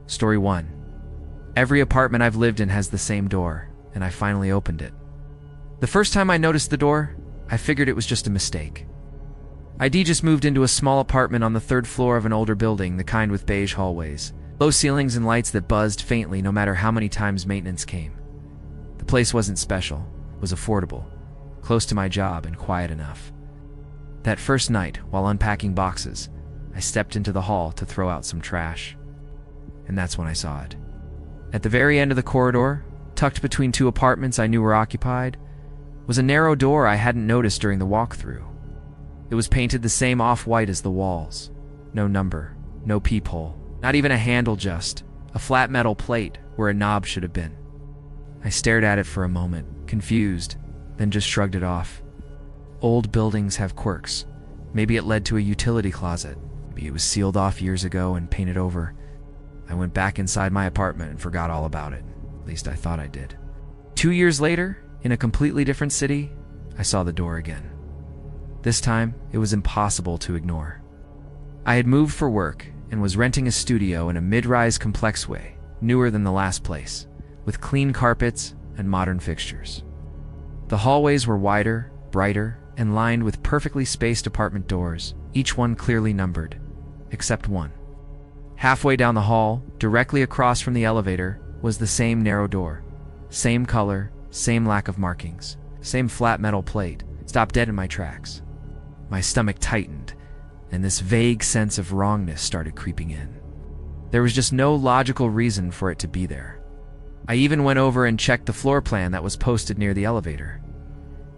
Story 1. Every apartment I've lived in has the same door, and I finally opened it. The first time I noticed the door, I figured it was just a mistake. ID just moved into a small apartment on the 3rd floor of an older building, the kind with beige hallways, low ceilings and lights that buzzed faintly no matter how many times maintenance came. The place wasn't special, it was affordable, close to my job and quiet enough. That first night, while unpacking boxes, I stepped into the hall to throw out some trash. And that's when I saw it. At the very end of the corridor, tucked between 2 apartments I knew were occupied, was a narrow door I hadn't noticed during the walkthrough. It was painted the same off-white as the walls. No number, no peephole, not even a handle, just a flat metal plate where a knob should have been. I stared at it for a moment, confused, then just shrugged it off. Old buildings have quirks. Maybe it led to a utility closet. Maybe it was sealed off years ago and painted over. I went back inside my apartment and forgot all about it. At least I thought I did. 2 years later, in a completely different city, I saw the door again. This time, it was impossible to ignore. I had moved for work and was renting a studio in a mid-rise complexway, newer than the last place, with clean carpets and modern fixtures. The hallways were wider, brighter, and lined with perfectly spaced apartment doors, each one clearly numbered, except one. Halfway down the hall, directly across from the elevator, was the same narrow door. Same color, same lack of markings, same flat metal plate. Stopped dead in my tracks. My stomach tightened, and this vague sense of wrongness started creeping in. There was just no logical reason for it to be there. I even went over and checked the floor plan that was posted near the elevator.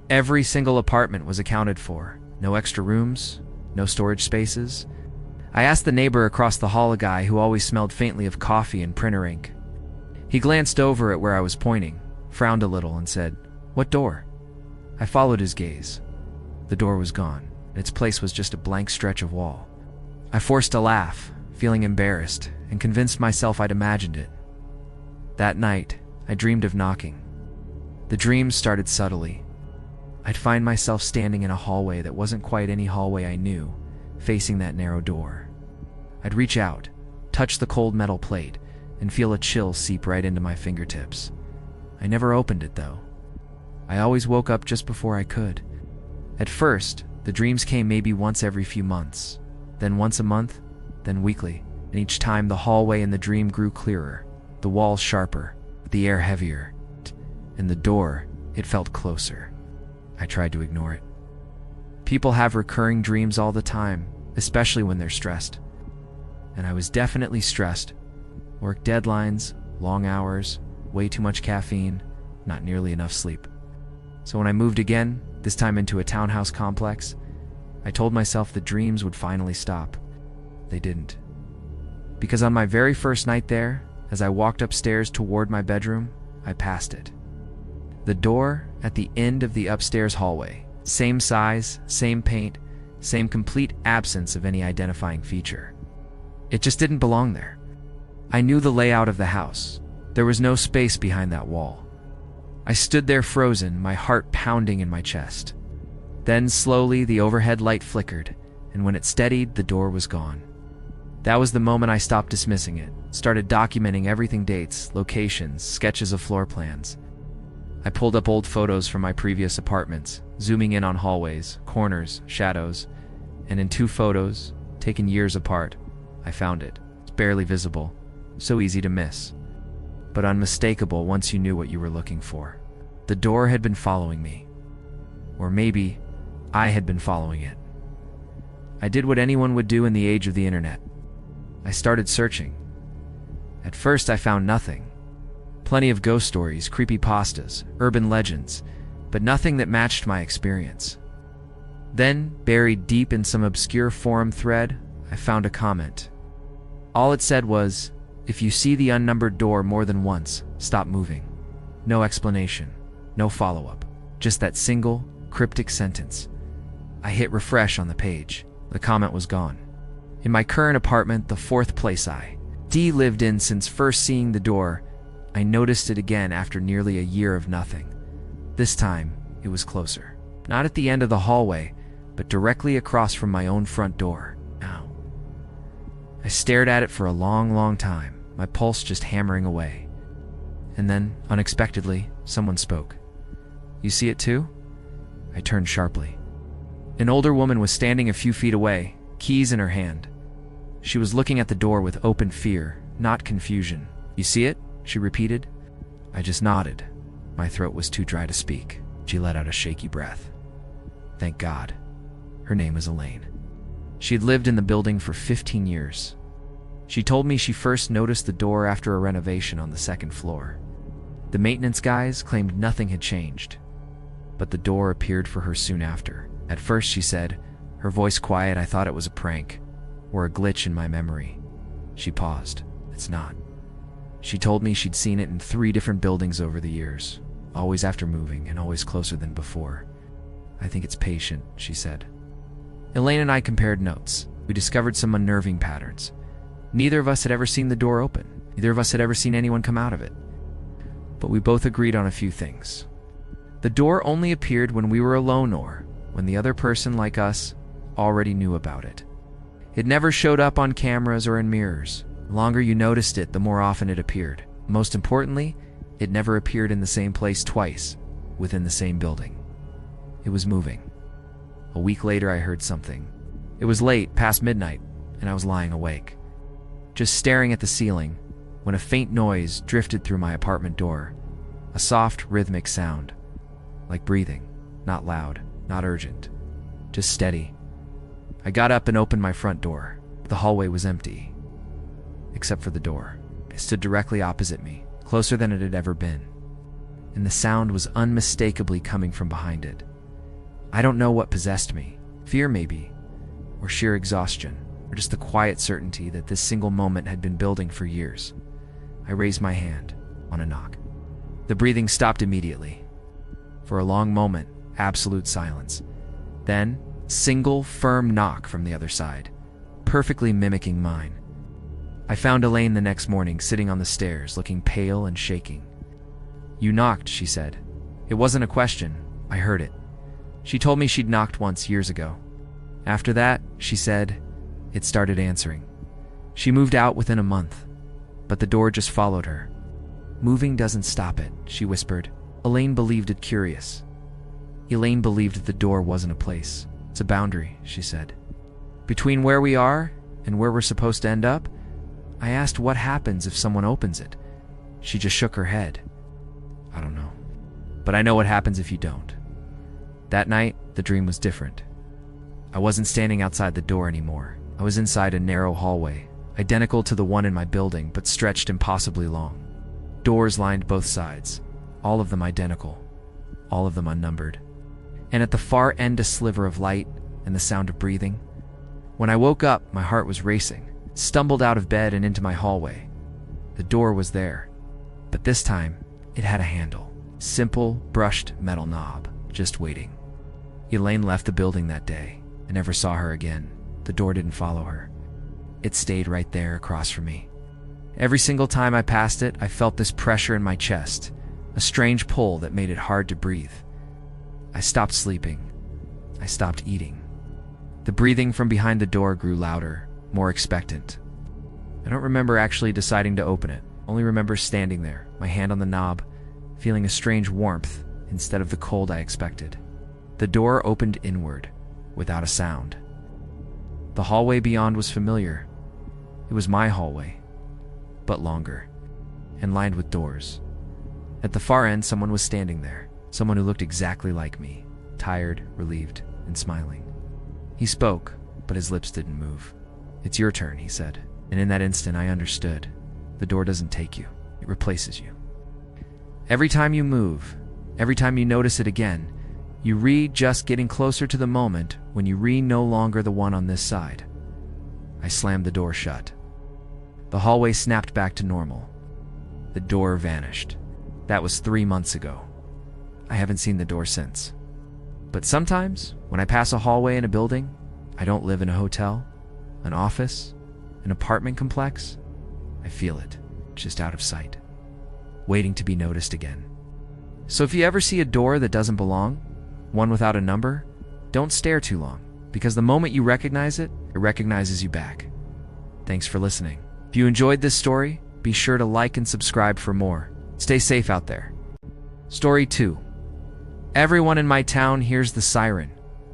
Every single apartment was accounted for. No extra rooms, no storage spaces. I asked the neighbor across the hall, a guy who always smelled faintly of coffee and printer ink. He glanced over at where I was pointing, frowned a little, and said, "What door?" I followed his gaze. The door was gone. Its place was just a blank stretch of wall. I forced a laugh, feeling embarrassed, and convinced myself I'd imagined it. That night, I dreamed of knocking. The dreams started subtly. I'd find myself standing in a hallway that wasn't quite any hallway I knew, facing that narrow door. I'd reach out, touch the cold metal plate, and feel a chill seep right into my fingertips. I never opened it, though. I always woke up just before I could. At first, the dreams came maybe once every few months, then once a month, then weekly, and each time the hallway in the dream grew clearer, the walls sharper, the air heavier, and the door, it felt closer. I tried to ignore it. People have recurring dreams all the time, especially when they're stressed. And I was definitely stressed. Work deadlines, long hours, way too much caffeine, not nearly enough sleep. So when I moved again, this time into a townhouse complex, I told myself the dreams would finally stop. They didn't. Because on my very first night there, as I walked upstairs toward my bedroom, I passed it. The door at the end of the upstairs hallway, same size, same paint, same complete absence of any identifying feature. It just didn't belong there. I knew the layout of the house. There was no space behind that wall. I stood there frozen, my heart pounding in my chest. Then slowly the overhead light flickered, and when it steadied, the door was gone. That was the moment I stopped dismissing it, started documenting everything: dates, locations, sketches of floor plans. I pulled up old photos from my previous apartments, zooming in on hallways, corners, shadows, and in 2 photos, taken years apart, I found it. It's barely visible, so easy to miss, but unmistakable once you knew what you were looking for. The door had been following me. Or maybe I had been following it. I did what anyone would do in the age of the internet. I started searching. At first I found nothing. Plenty of ghost stories, creepypastas, urban legends, but nothing that matched my experience. Then, buried deep in some obscure forum thread, I found a comment. All it said was, "If you see the unnumbered door more than once, stop moving." No explanation, no follow-up, just that single, cryptic sentence. I hit refresh on the page. The comment was gone. In my current apartment, the 4th place I lived in since first seeing the door, I noticed it again after nearly a year of nothing. This time, it was closer. Not at the end of the hallway, but directly across from my own front door. Now, I stared at it for a long, long time, my pulse just hammering away. And then, unexpectedly, someone spoke. "You see it too?" I turned sharply. An older woman was standing a few feet away, keys in her hand. She was looking at the door with open fear, not confusion. "You see it?" she repeated. I just nodded. My throat was too dry to speak. She let out a shaky breath. Thank God. Her name was Elaine. She had lived in the building for 15 years. She told me she first noticed the door after a renovation on the second floor. The maintenance guys claimed nothing had changed, but the door appeared for her soon after. At first, she said, her voice quiet, I thought it was a prank or a glitch in my memory. She paused. It's not. She told me she'd seen it in 3 different buildings over the years, always after moving and always closer than before. I think it's patient, she said. Elaine and I compared notes. We discovered some unnerving patterns. Neither of us had ever seen the door open. Neither of us had ever seen anyone come out of it. But we both agreed on a few things. The door only appeared when we were alone or when the other person, like us, already knew about it. It never showed up on cameras or in mirrors. The longer you noticed it, the more often it appeared. Most importantly, it never appeared in the same place twice, within the same building. It was moving. A week later, I heard something. It was late, past midnight, and I was lying awake, just staring at the ceiling, when a faint noise drifted through my apartment door. A soft, rhythmic sound, like breathing, not loud, not urgent, just steady. I got up and opened my front door. The hallway was empty, except for the door. It stood directly opposite me, closer than it had ever been, and the sound was unmistakably coming from behind it. I don't know what possessed me, fear maybe, or sheer exhaustion, or just the quiet certainty that this single moment had been building for years. I raised my hand on a knock. The breathing stopped immediately. For a long moment, absolute silence. Then, single, firm knock from the other side, perfectly mimicking mine. I found Elaine the next morning sitting on the stairs, looking pale and shaking. You knocked, she said. It wasn't a question. I heard it. She told me she'd knocked once years ago. After that, she said, it started answering. She moved out within a month, but the door just followed her. Moving doesn't stop it, she whispered. Elaine believed it curious. Elaine believed the door wasn't a place. It's a boundary, she said. Between where we are and where we're supposed to end up, I asked what happens if someone opens it. She just shook her head. I don't know. But I know what happens if you don't. That night, the dream was different. I wasn't standing outside the door anymore. I was inside a narrow hallway, identical to the one in my building, but stretched impossibly long. Doors lined both sides, all of them identical, all of them unnumbered. And at the far end, a sliver of light and the sound of breathing. When I woke up, my heart was racing, stumbled out of bed and into my hallway. The door was there, but this time, it had a handle. Simple, brushed metal knob, just waiting. Elaine left the building that day. I never saw her again. The door didn't follow her. It stayed right there across from me. Every single time I passed it, I felt this pressure in my chest, a strange pull that made it hard to breathe. I stopped sleeping. I stopped eating. The breathing from behind the door grew louder, more expectant. I don't remember actually deciding to open it, only remember standing there, my hand on the knob, feeling a strange warmth instead of the cold I expected. The door opened inward, without a sound. The hallway beyond was familiar. It was my hallway, but longer, and lined with doors. At the far end, someone was standing there, someone who looked exactly like me, tired, relieved, and smiling. He spoke, but his lips didn't move. It's your turn, he said, and in that instant I understood. The door doesn't take you, it replaces you. Every time you move, every time you notice it again, you read just getting closer to the moment when you read no longer the one on this side. I slammed the door shut. The hallway snapped back to normal. The door vanished. That was 3 months ago. I haven't seen the door since. But sometimes, when I pass a hallway in a building, I don't live in a hotel, an office, an apartment complex, I feel it, just out of sight, waiting to be noticed again. So if you ever see a door that doesn't belong, one without a number, don't stare too long, because the moment you recognize it, it recognizes you back. Thanks for listening. If you enjoyed this story, Be sure to like and subscribe for more. Stay safe out there. Story 2. Everyone in my town hears the siren,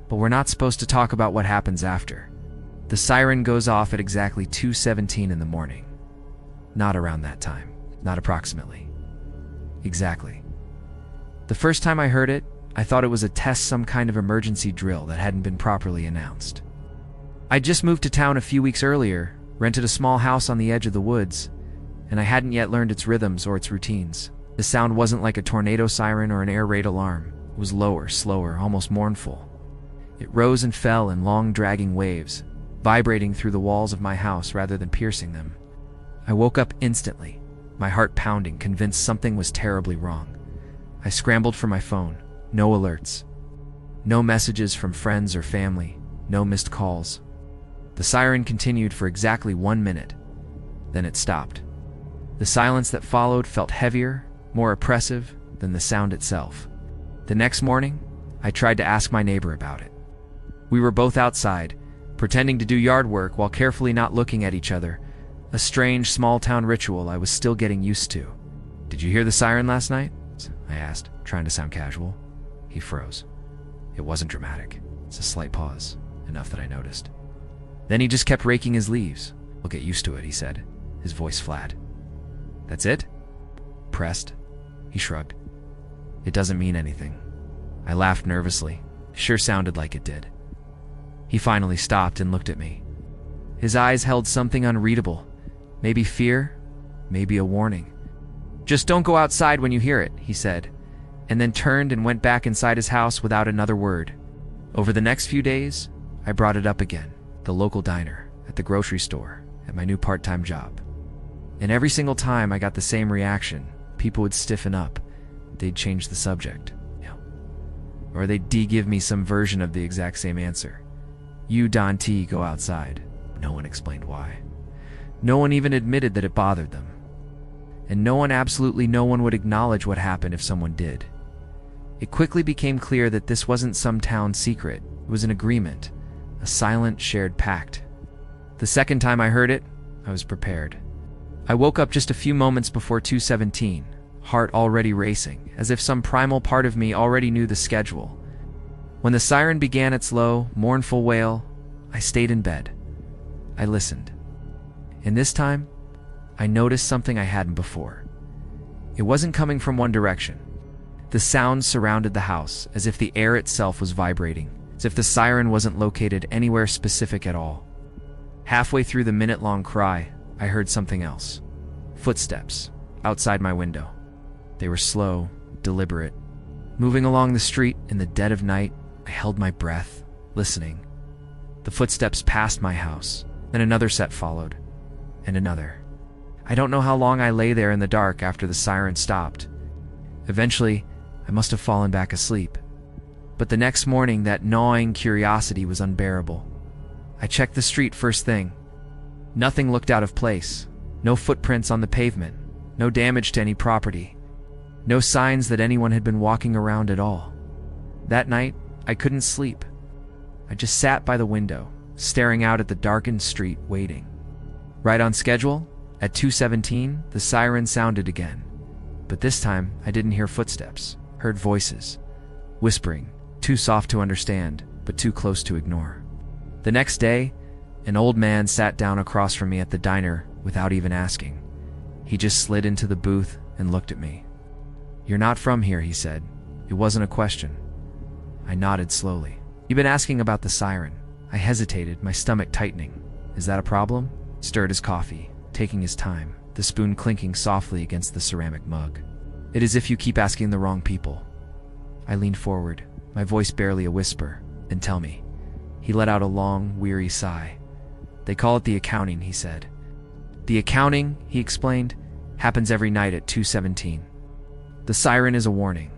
but we're not supposed to talk about what happens after. The siren goes off at exactly 2:17 in the morning. Not around that time. Not approximately. Exactly. The first time I heard it, I thought it was a test, some kind of emergency drill that hadn't been properly announced. I'd just moved to town a few weeks earlier, rented a small house on the edge of the woods, and I hadn't yet learned its rhythms or its routines. The sound wasn't like a tornado siren or an air raid alarm. It was lower, slower, almost mournful. It rose and fell in long, dragging waves, vibrating through the walls of my house rather than piercing them. I woke up instantly, my heart pounding, convinced something was terribly wrong. I scrambled for my phone. No alerts. No messages from friends or family. No missed calls. The siren continued for exactly 1 minute. Then it stopped. The silence that followed felt heavier, more oppressive than the sound itself. The next morning, I tried to ask my neighbor about it. We were both outside, pretending to do yard work while carefully not looking at each other, a strange small-town ritual I was still getting used to. "Did you hear the siren last night?" I asked, trying to sound casual. He froze. It wasn't dramatic. It's a slight pause, enough that I noticed. Then he just kept raking his leaves. "We'll get used to it," he said, his voice flat. "That's it?" Pressed. He shrugged. "It doesn't mean anything." I laughed nervously. It sure sounded like it did. He finally stopped and looked at me. His eyes held something unreadable. Maybe fear, maybe a warning. "Just don't go outside when you hear it," he said, and then turned and went back inside his house without another word. Over the next few days, I brought it up again. The local diner, at the grocery store, at my new part-time job. And every single time I got the same reaction. People would stiffen up. They'd change the subject. Or they'd give me some version of the exact same answer. "You, Don T, go outside." No one explained why. No one even admitted that it bothered them. And absolutely no one would acknowledge what happened if someone did. It quickly became clear that this wasn't some town secret. It was an agreement, a silent, shared pact. The second time I heard it, I was prepared. I woke up just a few moments before 2:17, heart already racing, as if some primal part of me already knew the schedule. When the siren began its low, mournful wail, I stayed in bed. I listened. And this time, I noticed something I hadn't before. It wasn't coming from one direction. The sounds surrounded the house, as if the air itself was vibrating, as if the siren wasn't located anywhere specific at all. Halfway through the minute-long cry, I heard something else. Footsteps, outside my window. They were slow, deliberate. Moving along the street in the dead of night, I held my breath, listening. The footsteps passed my house, then another set followed, and another. I don't know how long I lay there in the dark after the siren stopped. Eventually, I must have fallen back asleep. But the next morning, that gnawing curiosity was unbearable. I checked the street first thing. Nothing looked out of place. No footprints on the pavement. No damage to any property. No signs that anyone had been walking around at all. That night, I couldn't sleep. I just sat by the window, staring out at the darkened street, waiting. Right on schedule, at 2:17, the siren sounded again. But this time, I didn't hear footsteps, heard voices, whispering, too soft to understand, but too close to ignore. The next day, an old man sat down across from me at the diner without even asking. He just slid into the booth and looked at me. "You're not from here," he said. It wasn't a question. I nodded slowly. "You've been asking about the siren." I hesitated, my stomach tightening. "Is that a problem?" Stirred his coffee, taking his time, the spoon clinking softly against the ceramic mug. "It is if you keep asking the wrong people." I leaned forward, my voice barely a whisper. "Then tell me." He let out a long, weary sigh. "They call it the accounting," he said. "The accounting," he explained, "happens every night at 2:17. The siren is a warning.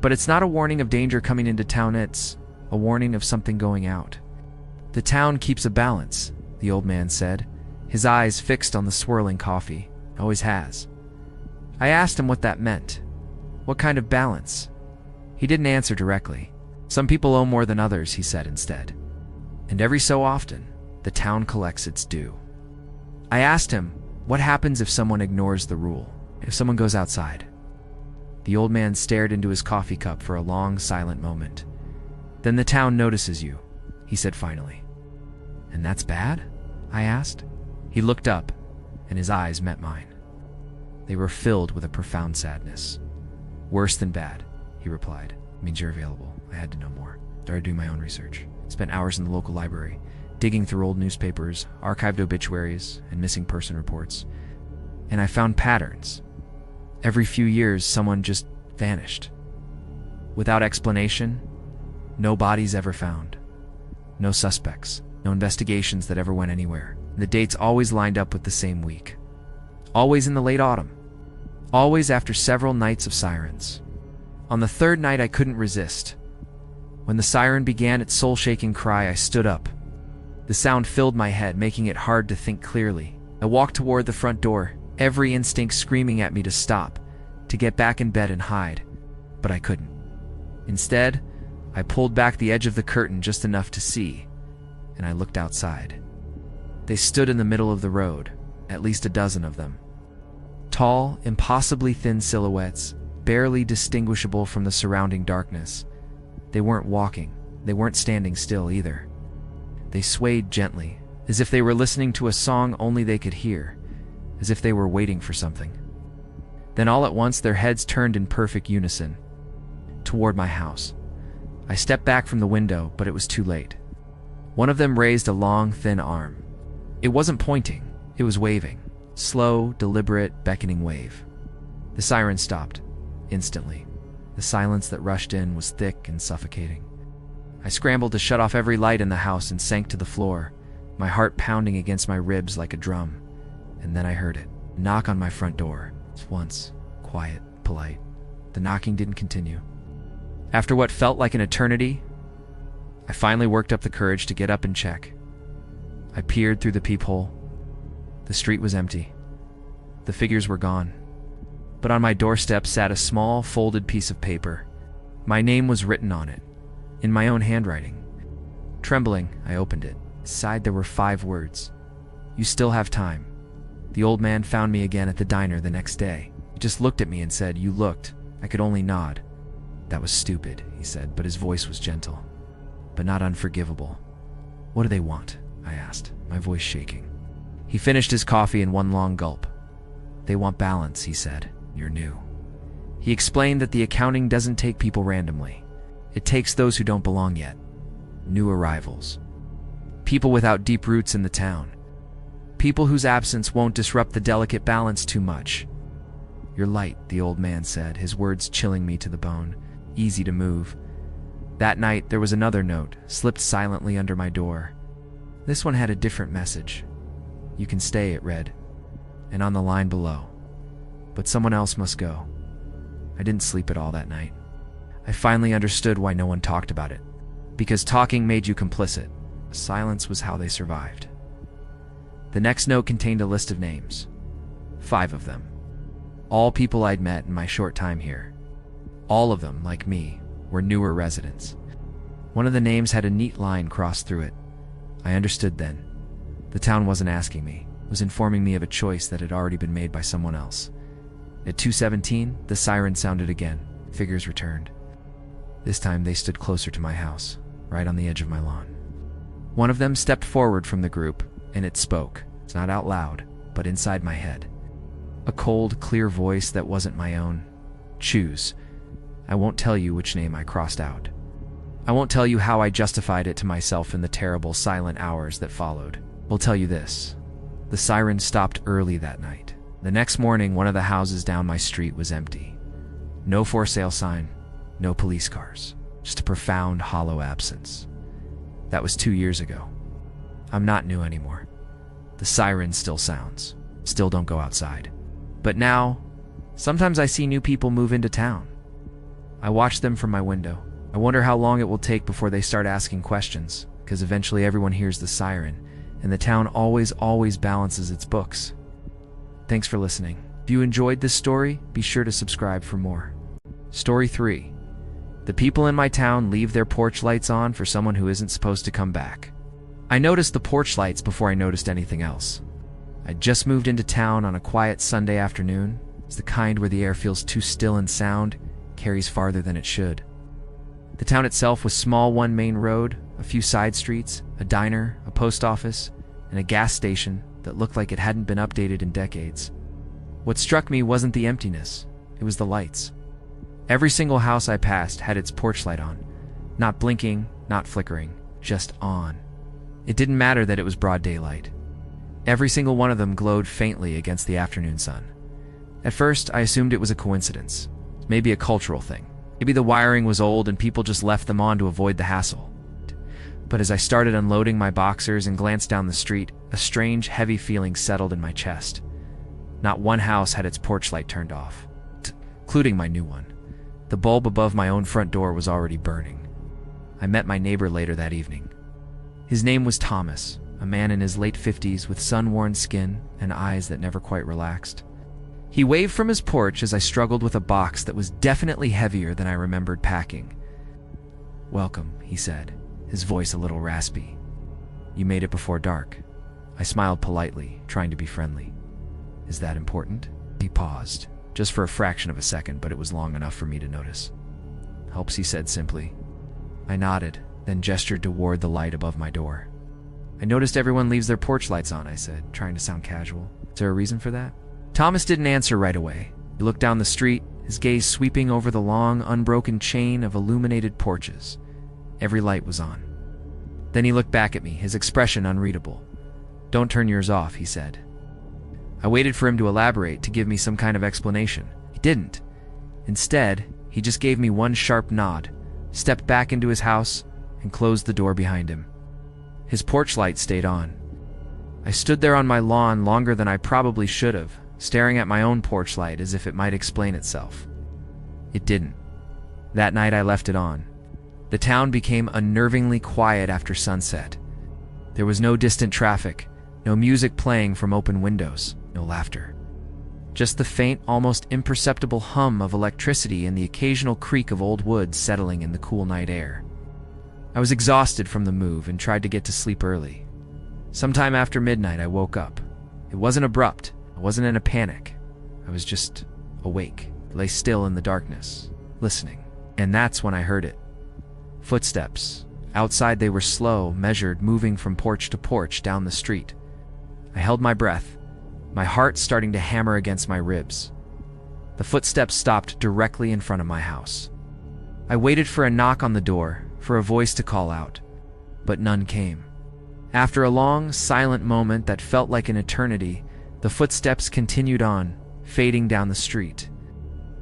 But it's not a warning of danger coming into town, it's a warning of something going out. The town keeps a balance," the old man said, his eyes fixed on the swirling coffee. Always has. I asked him what that meant. What kind of balance? He didn't answer directly. "Some people owe more than others," he said instead. "And every so often, the town collects its due." I asked him, What happens if someone ignores the rule? If someone goes outside? The old man stared into his coffee cup for a long, silent moment. Then the town notices you, he said finally. And that's bad? I asked. He looked up, and his eyes met mine. They were filled with a profound sadness. Worse than bad, he replied. It means you're available. I had to know more. Started doing my own research. Spent hours in the local library, digging through old newspapers, archived obituaries, and missing person reports. And I found patterns. Every few years, someone just vanished. Without explanation, no bodies ever found. No suspects. No investigations that ever went anywhere. The dates always lined up with the same week. Always in the late autumn. Always after several nights of sirens. On the third night, I couldn't resist. When the siren began its soul-shaking cry, I stood up. The sound filled my head, making it hard to think clearly. I walked toward the front door, every instinct screaming at me to stop, to get back in bed and hide. But I couldn't. Instead, I pulled back the edge of the curtain just enough to see, and I looked outside. They stood in the middle of the road, at least a dozen of them. Tall, impossibly thin silhouettes, barely distinguishable from the surrounding darkness. They weren't walking. They weren't standing still either. They swayed gently, as if they were listening to a song only they could hear, as if they were waiting for something. Then all at once their heads turned in perfect unison, toward my house. I stepped back from the window, but it was too late. One of them raised a long, thin arm. It wasn't pointing, it was waving. Slow, deliberate, beckoning wave. The siren stopped, instantly. The silence that rushed in was thick and suffocating. I scrambled to shut off every light in the house and sank to the floor, my heart pounding against my ribs like a drum. And then I heard it. A knock on my front door. Once, quiet, polite. The knocking didn't continue. After what felt like an eternity, I finally worked up the courage to get up and check. I peered through the peephole. The street was empty. The figures were gone. But on my doorstep sat a small, folded piece of paper. My name was written on it, in my own handwriting. Trembling, I opened it. Inside there were 5 words. You still have time. The old man found me again at the diner the next day. He just looked at me and said, "You looked." I could only nod. That was stupid, he said, but his voice was gentle, but not unforgivable. What do they want? I asked, my voice shaking. He finished his coffee in one long gulp. They want balance, he said. You're new. He explained that the accounting doesn't take people randomly. It takes those who don't belong yet. New arrivals. People without deep roots in the town. People whose absence won't disrupt the delicate balance too much. You're light, the old man said, his words chilling me to the bone. Easy to move. That night, there was another note, slipped silently under my door. This one had a different message. You can stay, it read. And on the line below. But someone else must go. I didn't sleep at all that night. I finally understood why no one talked about it. Because talking made you complicit. Silence was how they survived. The next note contained a list of names. 5 of them. All people I'd met in my short time here. All of them, like me, were newer residents. One of the names had a neat line crossed through it. I understood then. The town wasn't asking me, was informing me of a choice that had already been made by someone else. At 2:17, the siren sounded again. Figures returned. This time they stood closer to my house, right on the edge of my lawn. One of them stepped forward from the group, and it spoke. It's not out loud, but inside my head. A cold, clear voice that wasn't my own. Choose. I won't tell you which name I crossed out. I won't tell you how I justified it to myself in the terrible, silent hours that followed. I'll tell you this. The siren stopped early that night. The next morning, one of the houses down my street was empty. No for sale sign, no police cars. Just a profound, hollow absence. That was 2 years ago. I'm not new anymore. The siren still sounds. Still don't go outside. But now, sometimes I see new people move into town. I watch them from my window. I wonder how long it will take before they start asking questions, because eventually everyone hears the siren, and the town always balances its books. Thanks for listening. If you enjoyed this story, be sure to subscribe for more. Story 3. The people in my town leave their porch lights on for someone who isn't supposed to come back. I noticed the porch lights before I noticed anything else. I'd just moved into town on a quiet Sunday afternoon. It's the kind where the air feels too still and sound carries farther than it should. The town itself was small, one main road, a few side streets, a diner, a post office, and a gas station that looked like it hadn't been updated in decades. What struck me wasn't the emptiness, it was the lights. Every single house I passed had its porch light on, not blinking, not flickering, just on. It didn't matter that it was broad daylight. Every single one of them glowed faintly against the afternoon sun. At first, I assumed it was a coincidence, maybe a cultural thing. Maybe the wiring was old and people just left them on to avoid the hassle. But as I started unloading my boxers and glanced down the street, a strange, heavy feeling settled in my chest. Not one house had its porch light turned off, including my new one. The bulb above my own front door was already burning. I met my neighbor later that evening. His name was Thomas, a man in his late 50s with sun-worn skin and eyes that never quite relaxed. He waved from his porch as I struggled with a box that was definitely heavier than I remembered packing. "Welcome," he said, his voice a little raspy. "You made it before dark." I smiled politely, trying to be friendly. "Is that important?" He paused, just for a fraction of a second, but it was long enough for me to notice. "Helps," he said simply. I nodded, then gestured toward the light above my door. "I noticed everyone leaves their porch lights on," I said, trying to sound casual. "Is there a reason for that?" Thomas didn't answer right away. He looked down the street, his gaze sweeping over the long, unbroken chain of illuminated porches. Every light was on. Then he looked back at me, his expression unreadable. "Don't turn yours off," he said. I waited for him to elaborate, to give me some kind of explanation. He didn't. Instead, he just gave me one sharp nod, stepped back into his house, and closed the door behind him. His porch light stayed on. I stood there on my lawn longer than I probably should have, staring at my own porch light as if it might explain itself. It didn't. That night I left it on. The town became unnervingly quiet after sunset. There was no distant traffic, no music playing from open windows, no laughter. Just the faint, almost imperceptible hum of electricity and the occasional creak of old wood settling in the cool night air. I was exhausted from the move and tried to get to sleep early. Sometime after midnight, I woke up. It wasn't abrupt. I wasn't in a panic. I was just awake, lay still in the darkness, listening. And that's when I heard it. Footsteps. Outside they were slow, measured, moving from porch to porch down the street. I held my breath, my heart starting to hammer against my ribs. The footsteps stopped directly in front of my house. I waited for a knock on the door, for a voice to call out, but none came. After a long, silent moment that felt like an eternity, the footsteps continued on, fading down the street.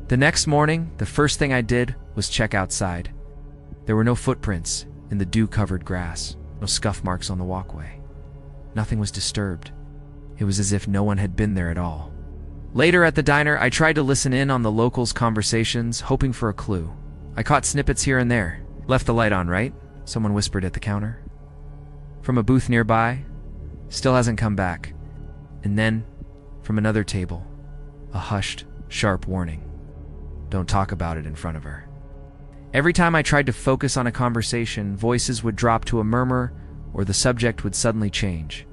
The next morning, the first thing I did was check outside. There were no footprints in the dew-covered grass, no scuff marks on the walkway. Nothing was disturbed. It was as if no one had been there at all. Later at the diner, I tried to listen in on the locals' conversations, hoping for a clue. I caught snippets here and there. "Left the light on, right?" someone whispered at the counter. From a booth nearby, "Still hasn't come back." And then, from another table, a hushed, sharp warning. "Don't talk about it in front of her." Every time I tried to focus on a conversation, voices would drop to a murmur, or the subject would suddenly change.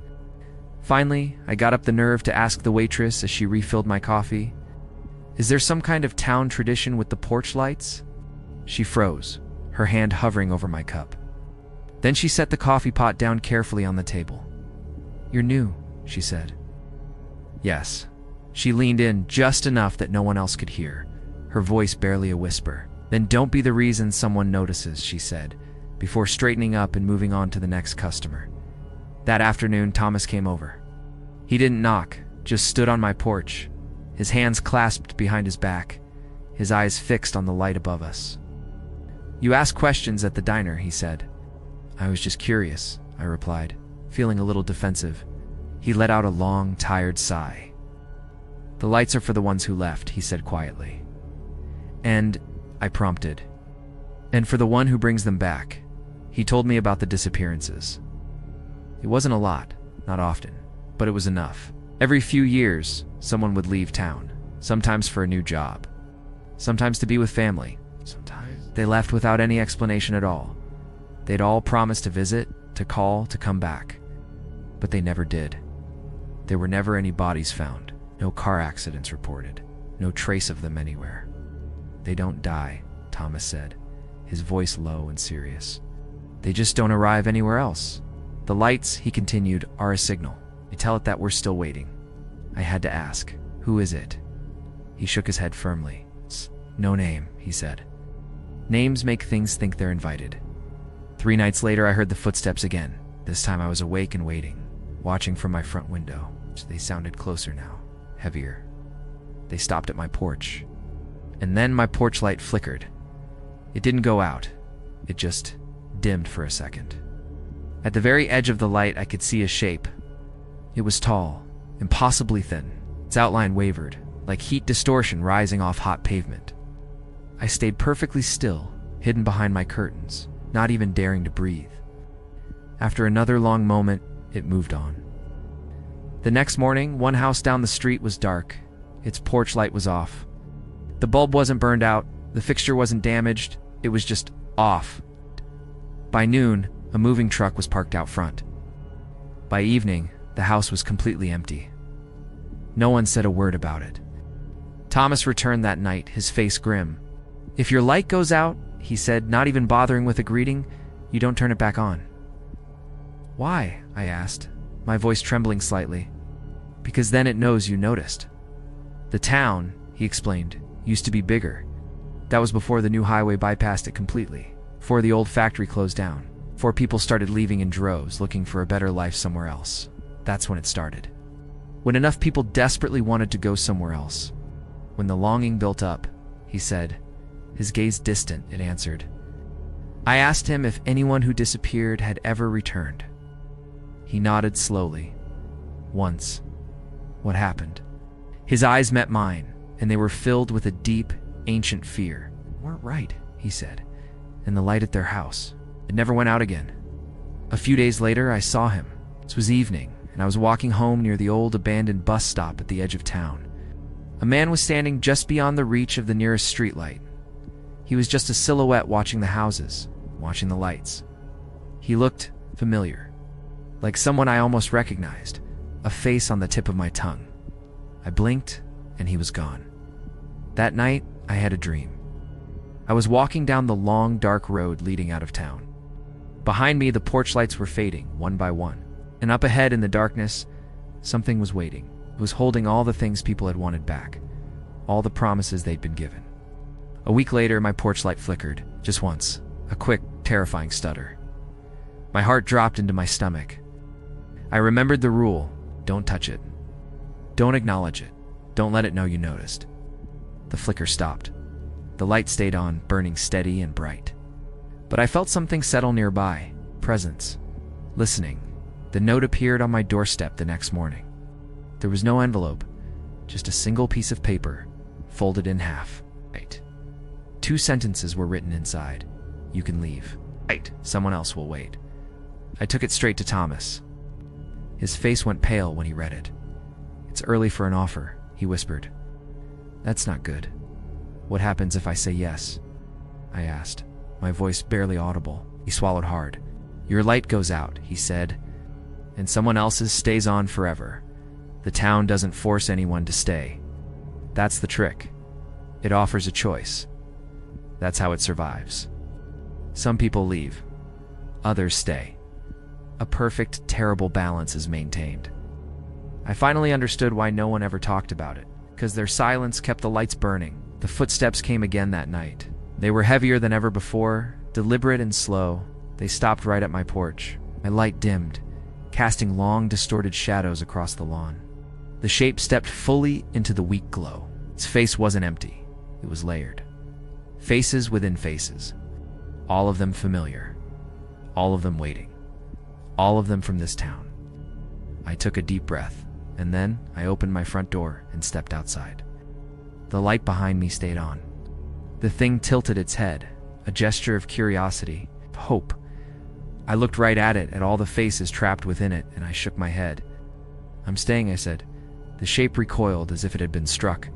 Finally, I got up the nerve to ask the waitress as she refilled my coffee, "Is there some kind of town tradition with the porch lights?" She froze, her hand hovering over my cup. Then she set the coffee pot down carefully on the table. "You're new," she said. "Yes." She leaned in just enough that no one else could hear, her voice barely a whisper. "Then don't be the reason someone notices," she said, before straightening up and moving on to the next customer. That afternoon, Thomas came over. He didn't knock, just stood on my porch, his hands clasped behind his back, his eyes fixed on the light above us. "You ask questions at the diner," he said. "I was just curious," I replied, feeling a little defensive. He let out a long, tired sigh. "The lights are for the ones who left," he said quietly. "And," I prompted, "and for the one who brings them back." He told me about the disappearances. It wasn't a lot, not often, but it was enough. Every few years, someone would leave town, sometimes for a new job, sometimes to be with family. Sometimes they left without any explanation at all. They'd all promised to visit, to call, to come back, but they never did. There were never any bodies found, no car accidents reported, no trace of them anywhere. They don't die, Thomas said, his voice low and serious. They just don't arrive anywhere else. The lights, he continued, are a signal. They tell it that we're still waiting. I had to ask, who is it? He shook his head firmly. No name, he said. Names make things think they're invited. 3 nights later, I heard the footsteps again. This time I was awake and waiting, watching from my front window. They sounded closer now, heavier. They stopped at my porch. And then my porch light flickered. It didn't go out. It just dimmed for a second. At the very edge of the light, I could see a shape. It was tall, impossibly thin. Its outline wavered, like heat distortion rising off hot pavement. I stayed perfectly still, hidden behind my curtains, not even daring to breathe. After another long moment, it moved on. The next morning, one house down the street was dark. Its porch light was off. The bulb wasn't burned out, the fixture wasn't damaged, it was just off. By noon, a moving truck was parked out front. By evening, the house was completely empty. No one said a word about it. Thomas returned that night, his face grim. If your light goes out, he said, not even bothering with a greeting, you don't turn it back on. Why? I asked, my voice trembling slightly. Because then it knows you noticed. The town, he explained, used to be bigger. That was before the new highway bypassed it completely, before the old factory closed down, before people started leaving in droves looking for a better life somewhere else. That's when it started. When enough people desperately wanted to go somewhere else. When the longing built up, he said, his gaze distant, it answered. I asked him if anyone who disappeared had ever returned. He nodded slowly. Once. What happened? His eyes met mine, and they were filled with a deep, ancient fear. You weren't right, he said, and the light at their house. It never went out again. A few days later, I saw him. It was evening, and I was walking home near the old abandoned bus stop at the edge of town. A man was standing just beyond the reach of the nearest streetlight. He was just a silhouette watching the houses, watching the lights. He looked familiar, like someone I almost recognized, a face on the tip of my tongue. I blinked, and he was gone. That night, I had a dream. I was walking down the long, dark road leading out of town. Behind me, the porch lights were fading, one by one. And up ahead in the darkness, something was waiting. It was holding all the things people had wanted back, all the promises they'd been given. A week later, my porch light flickered, just once, a quick, terrifying stutter. My heart dropped into my stomach. I remembered the rule, don't touch it. Don't acknowledge it. Don't let it know you noticed. The flicker stopped. The light stayed on, burning steady and bright. But I felt something settle nearby, presence. Listening, the note appeared on my doorstep the next morning. There was no envelope, just a single piece of paper, folded in half. Right. 2 sentences were written inside. You can leave. Right. Someone else will wait. I took it straight to Thomas. His face went pale when he read it. It's early for an offer, he whispered. That's not good. What happens if I say yes? I asked, my voice barely audible. He swallowed hard. Your light goes out, he said, and someone else's stays on forever. The town doesn't force anyone to stay. That's the trick. It offers a choice. That's how it survives. Some people leave. Others stay. A perfect, terrible balance is maintained. I finally understood why no one ever talked about it, because their silence kept the lights burning. The footsteps came again that night. They were heavier than ever before, deliberate and slow. They stopped right at my porch. My light dimmed, casting long, distorted shadows across the lawn. The shape stepped fully into the weak glow. Its face wasn't empty. It was layered. Faces within faces. All of them familiar. All of them waiting. All of them from this town. I took a deep breath, and then I opened my front door and stepped outside. The light behind me stayed on. The thing tilted its head, a gesture of curiosity, hope. I looked right at it, at all the faces trapped within it, and I shook my head. I'm staying, I said. The shape recoiled as if it had been struck,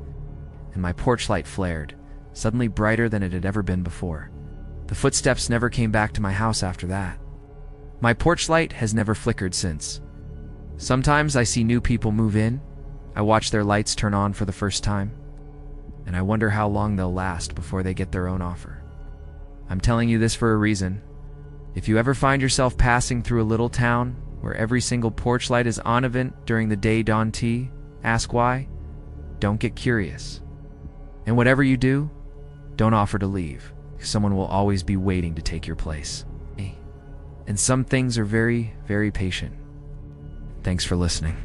and my porch light flared, suddenly brighter than it had ever been before. The footsteps never came back to my house after that. My porch light has never flickered since. Sometimes I see new people move in, I watch their lights turn on for the first time, and I wonder how long they'll last before they get their own offer. I'm telling you this for a reason. If you ever find yourself passing through a little town where every single porch light is on event during the day dawn tea, ask why. Don't get curious. And whatever you do, don't offer to leave, because someone will always be waiting to take your place. And some things are very, very patient. Thanks for listening.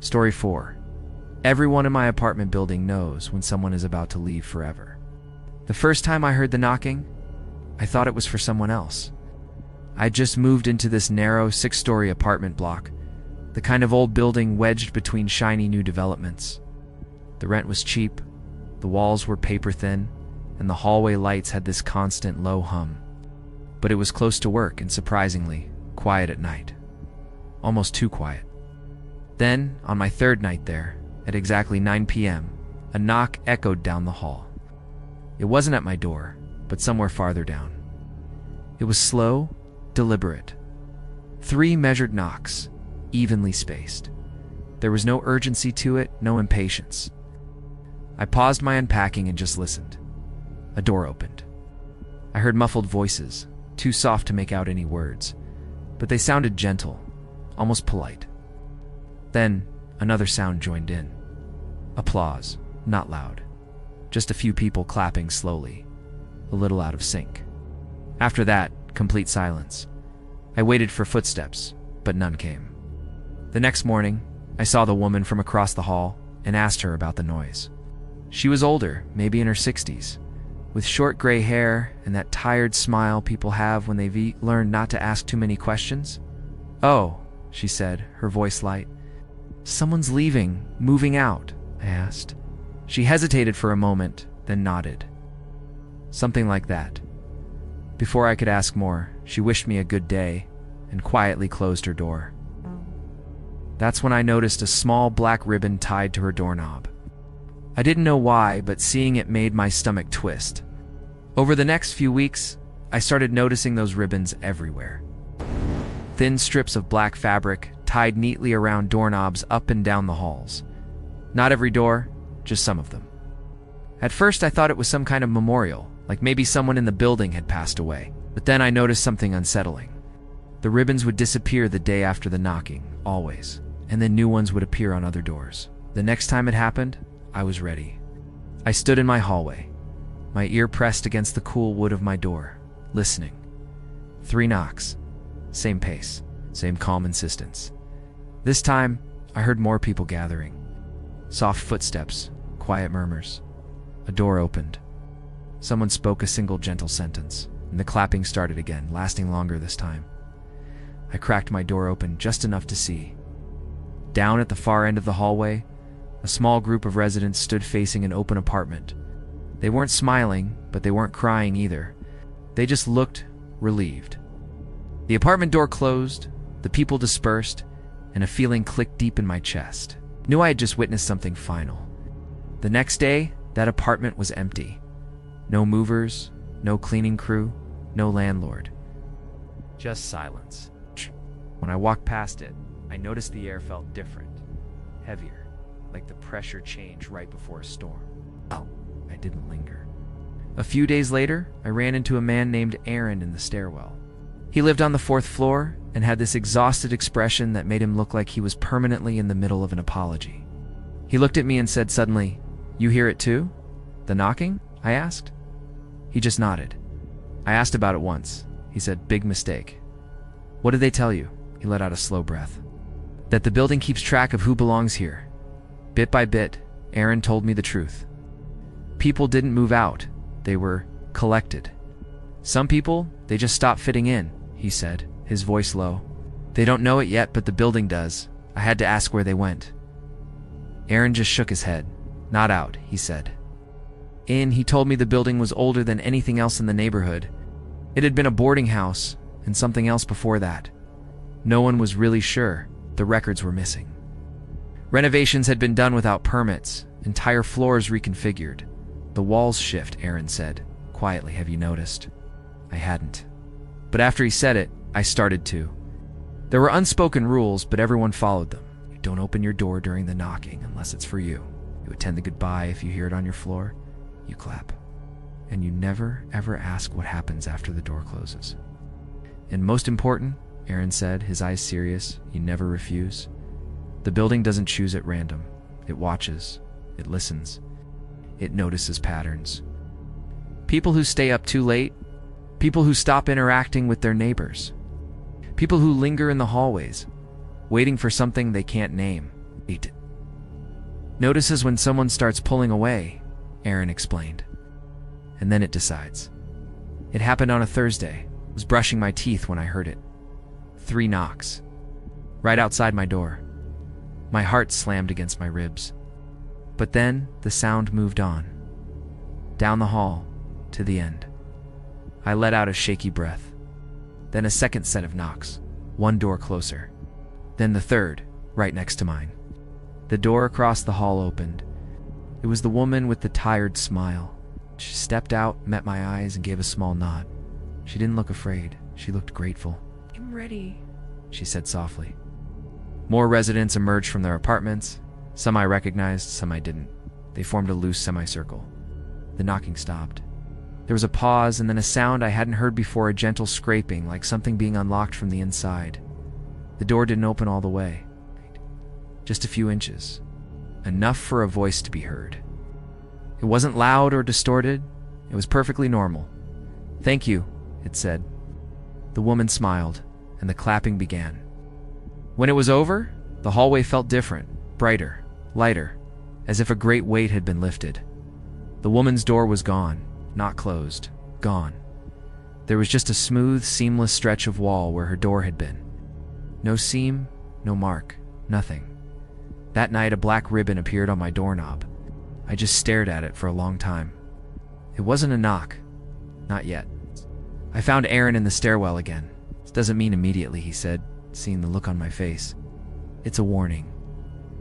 Story 4. Everyone in my apartment building knows when someone is about to leave forever. The first time I heard the knocking, I thought it was for someone else. I just moved into this narrow 6-story apartment block, the kind of old building wedged between shiny new developments. The rent was cheap, the walls were paper thin, and the hallway lights had this constant low hum. But it was close to work and surprisingly quiet at night. Almost too quiet. Then, on my third night there, at exactly 9 p.m., a knock echoed down the hall. It wasn't at my door, but somewhere farther down. It was slow, deliberate. 3 measured knocks, evenly spaced. There was no urgency to it, no impatience. I paused my unpacking and just listened. A door opened. I heard muffled voices, too soft to make out any words, but they sounded gentle, almost polite. Then, another sound joined in. Applause, not loud. Just a few people clapping slowly, a little out of sync. After that, complete silence. I waited for footsteps, but none came. The next morning, I saw the woman from across the hall and asked her about the noise. She was older, maybe in her 60s, with short gray hair and that tired smile people have when they've learned not to ask too many questions. "Oh," she said, her voice light. "Someone's leaving, moving out," I asked. She hesitated for a moment, then nodded. Something like that. Before I could ask more, she wished me a good day and quietly closed her door. That's when I noticed a small black ribbon tied to her doorknob. I didn't know why, but seeing it made my stomach twist. Over the next few weeks, I started noticing those ribbons everywhere. Thin strips of black fabric tied neatly around doorknobs up and down the halls. Not every door, just some of them. At first I thought it was some kind of memorial, like maybe someone in the building had passed away. But then I noticed something unsettling. The ribbons would disappear the day after the knocking, always, and then new ones would appear on other doors. The next time it happened, I was ready. I stood in my hallway, my ear pressed against the cool wood of my door, listening. 3 knocks. Same pace, same calm insistence. This time, I heard more people gathering. Soft footsteps, quiet murmurs. A door opened. Someone spoke a single gentle sentence, and the clapping started again, lasting longer this time. I cracked my door open just enough to see. Down at the far end of the hallway, a small group of residents stood facing an open apartment. They weren't smiling, but they weren't crying either. They just looked relieved. The apartment door closed, the people dispersed, and a feeling clicked deep in my chest. Knew I had just witnessed something final. The next day, that apartment was empty. No movers, no cleaning crew, no landlord. Just silence. When I walked past it, I noticed the air felt different, heavier, like the pressure changed right before a storm. Oh, I didn't linger. A few days later, I ran into a man named Aaron in the stairwell. He lived on the 4th floor and had this exhausted expression that made him look like he was permanently in the middle of an apology. He looked at me and said suddenly, "You hear it too? The knocking?" I asked. He just nodded. I asked about it once. He said, "Big mistake." "What did they tell you?" He let out a slow breath. "That the building keeps track of who belongs here." Bit by bit, Aaron told me the truth. People didn't move out. They were collected. Some people, they just stopped fitting in, he said, his voice low. "They don't know it yet, but the building does. I had to ask where they went." Aaron just shook his head. "Not out," he said. He told me the building was older than anything else in the neighborhood. It had been a boarding house and something else before that. No one was really sure. The records were missing. Renovations had been done without permits, entire floors reconfigured. "The walls shift," Aaron said, quietly. "Have you noticed?" I hadn't. But after he said it, I started to. There were unspoken rules, but everyone followed them. You don't open your door during the knocking unless it's for you. You attend the goodbye if you hear it on your floor. You clap. And you never, ever ask what happens after the door closes. And most important, Aaron said, his eyes serious, you never refuse. The building doesn't choose at random. It watches. It listens. It notices patterns. People who stay up too late. People who stop interacting with their neighbors. People who linger in the hallways, waiting for something they can't name. It notices when someone starts pulling away, Aaron explained. And then it decides. It happened on a Thursday. I was brushing my teeth when I heard it. 3 knocks. Right outside my door. My heart slammed against my ribs. But then the sound moved on. Down the hall, to the end. I let out a shaky breath. Then a second set of knocks, 1 door closer. Then the third, right next to mine. The door across the hall opened. It was the woman with the tired smile. She stepped out, met my eyes, and gave a small nod. She didn't look afraid. She looked grateful. I'm ready, she said softly. More residents emerged from their apartments. Some I recognized, some I didn't. They formed a loose semicircle. The knocking stopped. There was a pause and then a sound I hadn't heard before, a gentle scraping, like something being unlocked from the inside. The door didn't open all the way. Just a few inches. Enough for a voice to be heard. It wasn't loud or distorted. It was perfectly normal. "Thank you," it said. The woman smiled, and the clapping began. When it was over, the hallway felt different, brighter, lighter, as if a great weight had been lifted. The woman's door was gone, not closed, gone. There was just a smooth, seamless stretch of wall where her door had been. No seam, no mark, nothing. That night, a black ribbon appeared on my doorknob. I just stared at it for a long time. It wasn't a knock. Not yet. I found Aaron in the stairwell again. This doesn't mean immediately, he said, seeing the look on my face. It's a warning.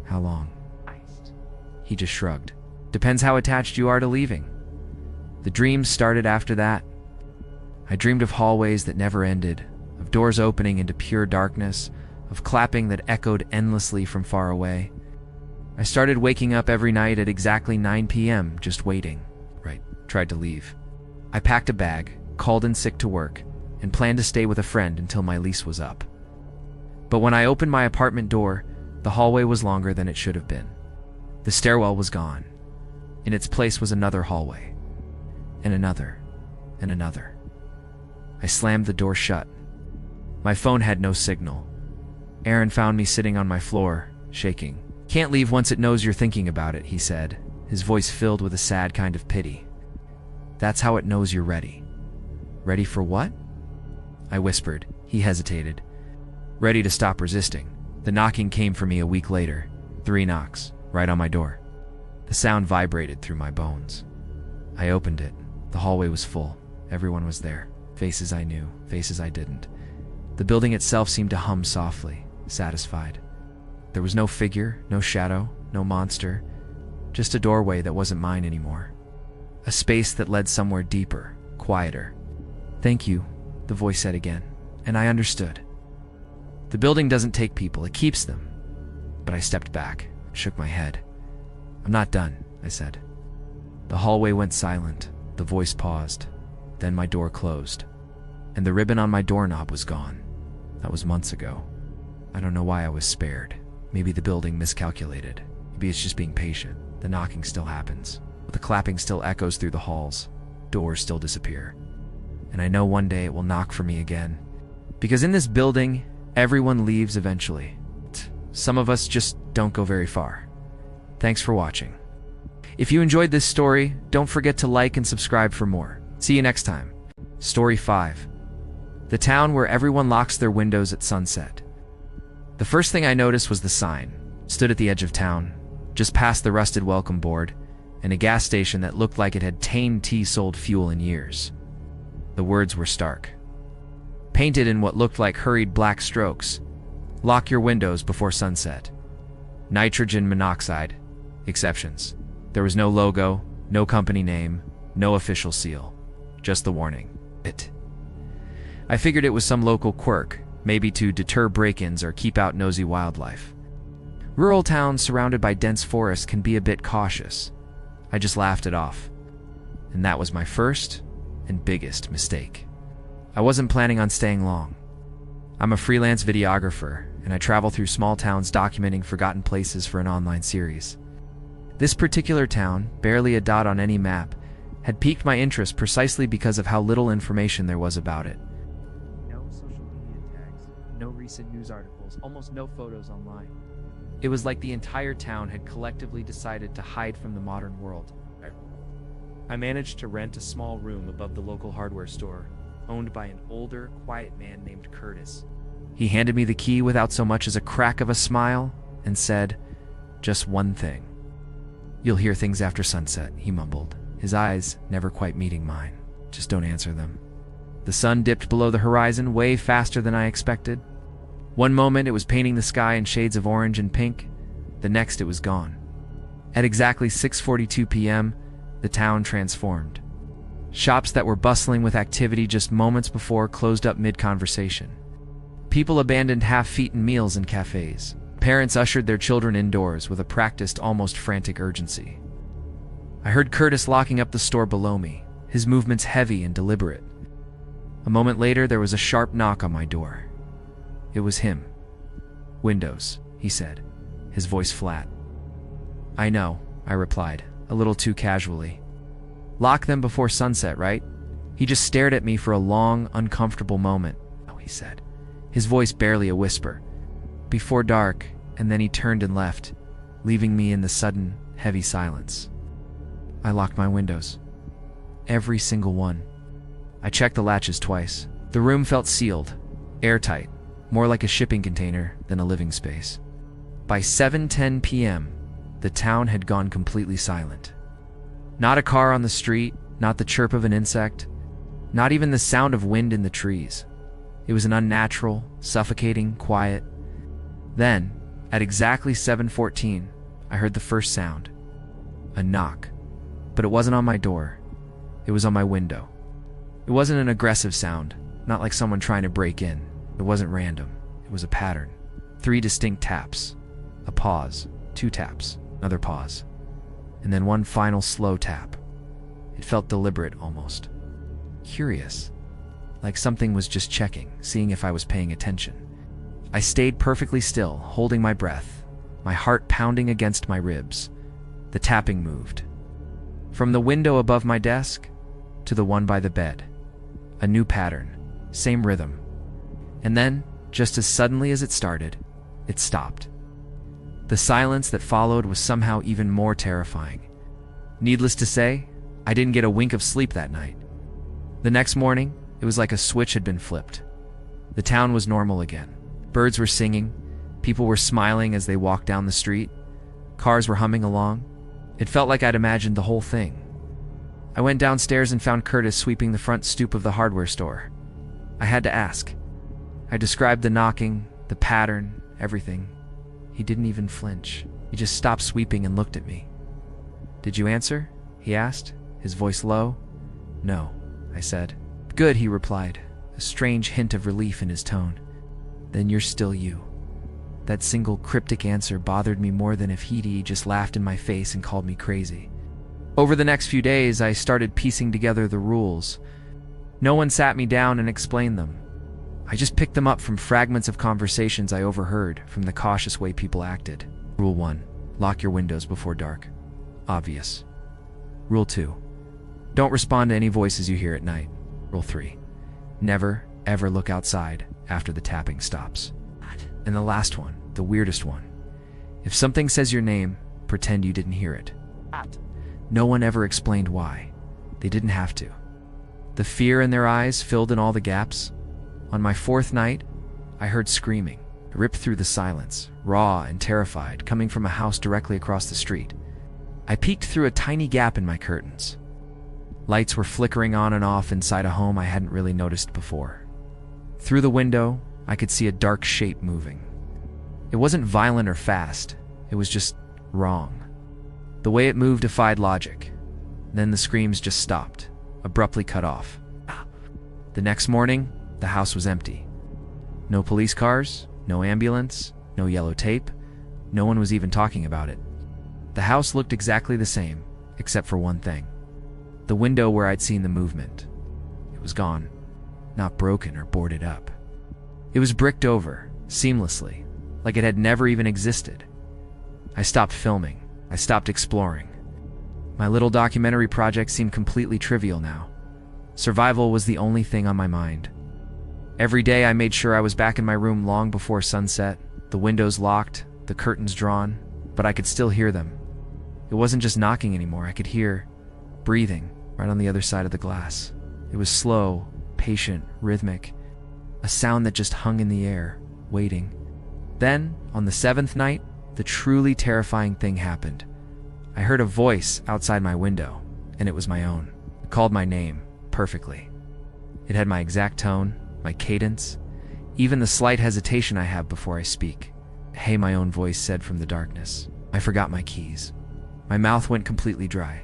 How long? He just shrugged. Depends how attached you are to leaving. The dreams started after that. I dreamed of hallways that never ended, of doors opening into pure darkness, of clapping that echoed endlessly from far away. I started waking up every night at exactly 9 p.m., just waiting. Tried to leave. I packed a bag, called in sick to work, and planned to stay with a friend until my lease was up. But when I opened my apartment door, the hallway was longer than it should have been. The stairwell was gone. In its place was another hallway. And another. And another. I slammed the door shut. My phone had no signal. Aaron found me sitting on my floor, shaking. "Can't leave once it knows you're thinking about it," he said, his voice filled with a sad kind of pity. "That's how it knows you're ready." "Ready for what?" I whispered. He hesitated. "Ready to stop resisting." The knocking came for me a week later. 3 knocks, right on my door. The sound vibrated through my bones. I opened it. The hallway was full. Everyone was there. Faces I knew, faces I didn't. The building itself seemed to hum softly, satisfied. There was no figure, no shadow, no monster, just a doorway that wasn't mine anymore. A space that led somewhere deeper, quieter. "Thank you," the voice said again, and I understood. The building doesn't take people, it keeps them. But I stepped back, shook my head. "I'm not done," I said. The hallway went silent. The voice paused. Then my door closed. And the ribbon on my doorknob was gone. That was months ago. I don't know why I was spared. Maybe the building miscalculated. Maybe it's just being patient. The knocking still happens. But the clapping still echoes through the halls. Doors still disappear. And I know one day it will knock for me again. Because in this building, everyone leaves eventually. Some of us just don't go very far. Thanks for watching. If you enjoyed this story, don't forget to like and subscribe for more. See you next time. Story 5. The town where everyone locks their windows at sunset. The first thing I noticed was the sign. Stood at the edge of town, just past the rusted welcome board, and a gas station that looked like it had T sold fuel in years. The words were stark. Painted in what looked like hurried black strokes. Lock your windows before sunset. Nitrogen monoxide. Exceptions. There was no logo, no company name, no official seal. Just the warning. I figured it was some local quirk, maybe to deter break-ins or keep out nosy wildlife. Rural towns surrounded by dense forests can be a bit cautious. I just laughed it off. And that was my first and biggest mistake. I wasn't planning on staying long. I'm a freelance videographer, and I travel through small towns documenting forgotten places for an online series. This particular town, barely a dot on any map, had piqued my interest precisely because of how little information there was about it. No social media tags, no recent news articles, almost no photos online. It was like the entire town had collectively decided to hide from the modern world. I managed to rent a small room above the local hardware store, owned by an older, quiet man named Curtis. He handed me the key without so much as a crack of a smile and said, "Just one thing. You'll hear things after sunset," he mumbled, his eyes never quite meeting mine. "Just don't answer them." The sun dipped below the horizon way faster than I expected. One moment it was painting the sky in shades of orange and pink, the next it was gone. At exactly 6:42 p.m., the town transformed. Shops that were bustling with activity just moments before closed up mid-conversation. People abandoned half-eaten meals in cafes. Parents ushered their children indoors with a practiced, almost frantic urgency. I heard Curtis locking up the store below me, his movements heavy and deliberate. A moment later, there was a sharp knock on my door. It was him. "Windows," he said, his voice flat. "I know," I replied, a little too casually. "Lock them before sunset, right?" He just stared at me for a long, uncomfortable moment. "Oh," he said, his voice barely a whisper. "Before dark," and then he turned and left, leaving me in the sudden, heavy silence. I locked my windows. Every single one. I checked the latches twice. The room felt sealed, airtight, more like a shipping container than a living space. By 7:10 p.m., the town had gone completely silent. Not a car on the street, not the chirp of an insect, not even the sound of wind in the trees. It was an unnatural, suffocating quiet. Then, at exactly 7:14, I heard the first sound. A knock. But it wasn't on my door. It was on my window. It wasn't an aggressive sound, not like someone trying to break in. It wasn't random. It was a pattern. 3 distinct taps. A pause. 2 taps. Another pause. And then one final slow tap. It felt deliberate almost. Curious. Like something was just checking, seeing if I was paying attention. I stayed perfectly still, holding my breath, my heart pounding against my ribs. The tapping moved. From the window above my desk to the one by the bed. A new pattern, same rhythm. And then, just as suddenly as it started, it stopped. The silence that followed was somehow even more terrifying. Needless to say, I didn't get a wink of sleep that night. The next morning, it was like a switch had been flipped. The town was normal again. Birds were singing, people were smiling as they walked down the street, cars were humming along. It felt like I'd imagined the whole thing. I went downstairs and found Curtis sweeping the front stoop of the hardware store. I had to ask. I described the knocking, the pattern, everything. He didn't even flinch. He just stopped sweeping and looked at me. "Did you answer?" he asked, his voice low. "No," I said. "Good," he replied, a strange hint of relief in his tone. "Then you're still you." That single cryptic answer bothered me more than if he'd just laughed in my face and called me crazy. Over the next few days, I started piecing together the rules. No one sat me down and explained them. I just picked them up from fragments of conversations I overheard from the cautious way people acted. Rule 1. Lock your windows before dark. Obvious. Rule 2. Don't respond to any voices you hear at night. Rule 3. Never, ever look outside after the tapping stops. And the last one, the weirdest one. If something says your name, pretend you didn't hear it. No one ever explained why. They didn't have to. The fear in their eyes filled in all the gaps. On my 4th night, I heard screaming, rip through the silence, raw and terrified, coming from a house directly across the street. I peeked through a tiny gap in my curtains. Lights were flickering on and off inside a home I hadn't really noticed before. Through the window, I could see a dark shape moving. It wasn't violent or fast, it was just wrong. The way it moved defied logic. Then the screams just stopped, abruptly cut off. The next morning, the house was empty. No police cars, no ambulance, no yellow tape. No one was even talking about it. The house looked exactly the same, except for one thing. The window where I'd seen the movement. It was gone. Not broken or boarded up. It was bricked over, seamlessly, like it had never even existed. I stopped filming. I stopped exploring. My little documentary project seemed completely trivial now. Survival was the only thing on my mind. Every day I made sure I was back in my room long before sunset, the windows locked, the curtains drawn, but I could still hear them. It wasn't just knocking anymore. I could hear breathing right on the other side of the glass. It was slow, patient, rhythmic, a sound that just hung in the air, waiting. Then, on the 7th night, the truly terrifying thing happened. I heard a voice outside my window, and it was my own. It called my name, perfectly. It had my exact tone, my cadence, even the slight hesitation I have before I speak. "Hey," my own voice said from the darkness. I forgot my keys. My mouth went completely dry.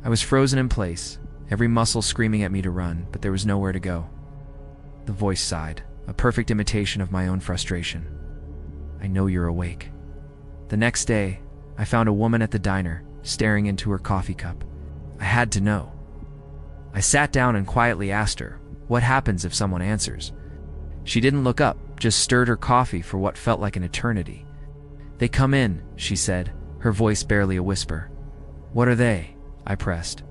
I was frozen in place, every muscle screaming at me to run, but there was nowhere to go. The voice sighed, a perfect imitation of my own frustration. "I know you're awake." The next day, I found a woman at the diner, staring into her coffee cup. I had to know. I sat down and quietly asked her, what happens if someone answers? She didn't look up, just stirred her coffee for what felt like an eternity. "They come in," she said, her voice barely a whisper. "What are they?" I pressed.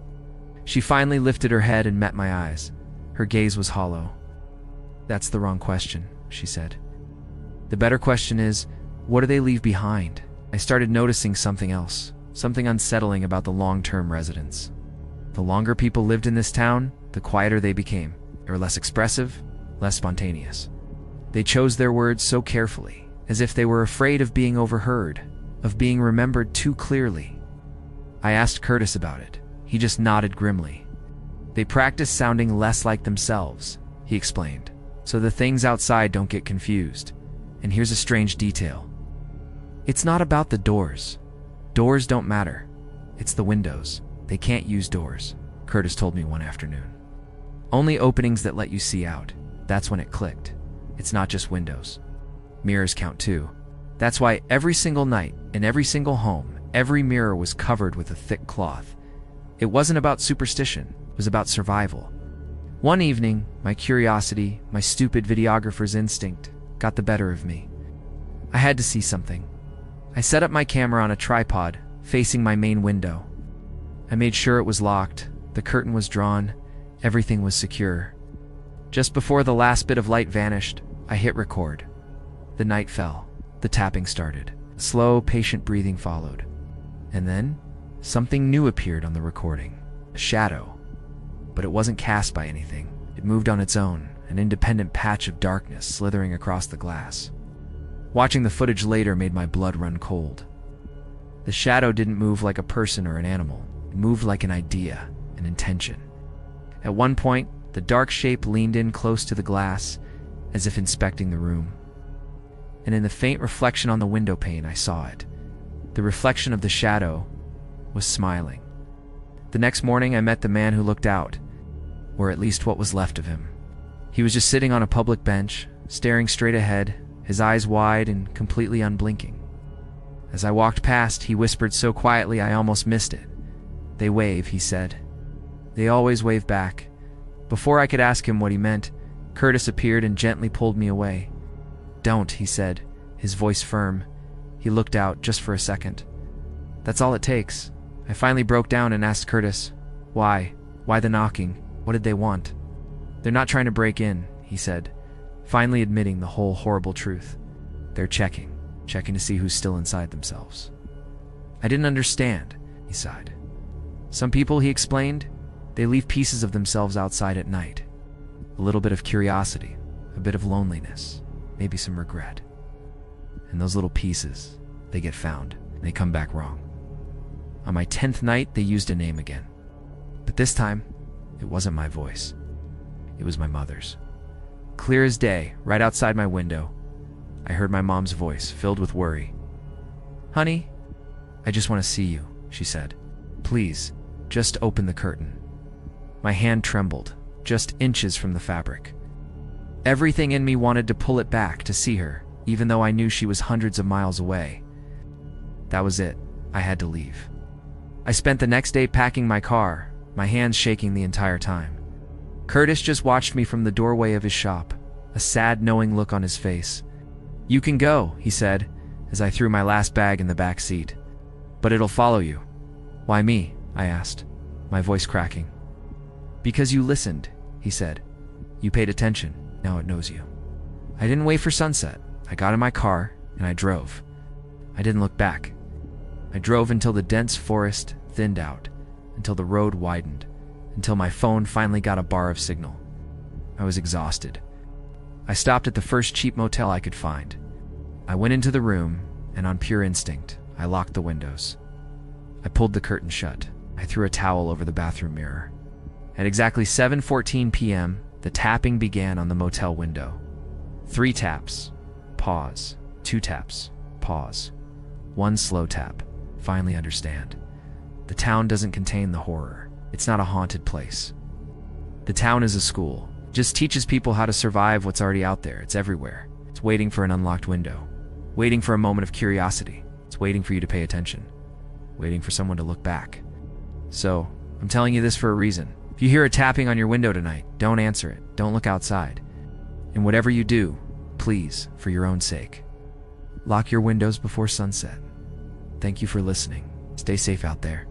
She finally lifted her head and met my eyes. Her gaze was hollow. "That's the wrong question," she said. "The better question is, what do they leave behind?" I started noticing something else, something unsettling about the long-term residents. The longer people lived in this town, the quieter they became. They were less expressive, less spontaneous. They chose their words so carefully, as if they were afraid of being overheard, of being remembered too clearly. I asked Curtis about it. He just nodded grimly. "They practice sounding less like themselves," he explained, "so the things outside don't get confused. And here's a strange detail. It's not about the doors. Doors don't matter. It's the windows. They can't use doors," Curtis told me one afternoon. "Only openings that let you see out." That's when it clicked. It's not just windows. Mirrors count too. That's why every single night, in every single home, every mirror was covered with a thick cloth. It wasn't about superstition. It was about survival. One evening, my curiosity, my stupid videographer's instinct, got the better of me. I had to see something. I set up my camera on a tripod, facing my main window. I made sure it was locked, the curtain was drawn, everything was secure. Just before the last bit of light vanished, I hit record. The night fell. The tapping started. Slow, patient breathing followed. And then, something new appeared on the recording. A shadow. But it wasn't cast by anything. It moved on its own, an independent patch of darkness slithering across the glass. Watching the footage later made my blood run cold. The shadow didn't move like a person or an animal. It moved like an idea, an intention. At one point, the dark shape leaned in close to the glass, as if inspecting the room. And in the faint reflection on the window pane, I saw it. The reflection of the shadow was smiling. The next morning, I met the man who looked out, or at least what was left of him. He was just sitting on a public bench, staring straight ahead, his eyes wide and completely unblinking. As I walked past, he whispered so quietly I almost missed it. "They wave," he said. "They always wave back." Before I could ask him what he meant, Curtis appeared and gently pulled me away. "Don't," he said, his voice firm. He looked out just for a second. "That's all it takes." I finally broke down and asked Curtis, "Why? Why the knocking? What did they want?" "They're not trying to break in," he said, finally admitting the whole horrible truth. "They're checking to see who's still inside themselves." I didn't understand, he sighed. "Some people," he explained, "they leave pieces of themselves outside at night. A little bit of curiosity, a bit of loneliness, maybe some regret. And those little pieces, they get found, and they come back wrong. On my 10th night, they used a name again. But this time, it wasn't my voice. It was my mother's. Clear as day, right outside my window, I heard my mom's voice, filled with worry. "Honey, I just want to see you," she said. "Please, just open the curtain." My hand trembled, just inches from the fabric. Everything in me wanted to pull it back to see her, even though I knew she was hundreds of miles away. That was it. I had to leave. I spent the next day packing my car, my hands shaking the entire time. Curtis just watched me from the doorway of his shop, a sad, knowing look on his face. "You can go," he said, as I threw my last bag in the back seat. "But it'll follow you." "Why me?" I asked, my voice cracking. "Because you listened," he said. "You paid attention. Now it knows you." I didn't wait for sunset. I got in my car, and I drove. I didn't look back. I drove until the dense forest thinned out, until the road widened, until my phone finally got a bar of signal. I was exhausted. I stopped at the first cheap motel I could find. I went into the room, and on pure instinct, I locked the windows. I pulled the curtain shut. I threw a towel over the bathroom mirror. At exactly 7:14 p.m., the tapping began on the motel window. 3 taps. Pause. 2 taps. Pause. 1 slow tap. Finally understand. The town doesn't contain the horror. It's not a haunted place. The town is a school. It just teaches people how to survive what's already out there. It's everywhere. It's waiting for an unlocked window. Waiting for a moment of curiosity. It's waiting for you to pay attention. Waiting for someone to look back. So, I'm telling you this for a reason. If you hear a tapping on your window tonight, don't answer it. Don't look outside. And whatever you do, please, for your own sake, lock your windows before sunset. Thank you for listening. Stay safe out there.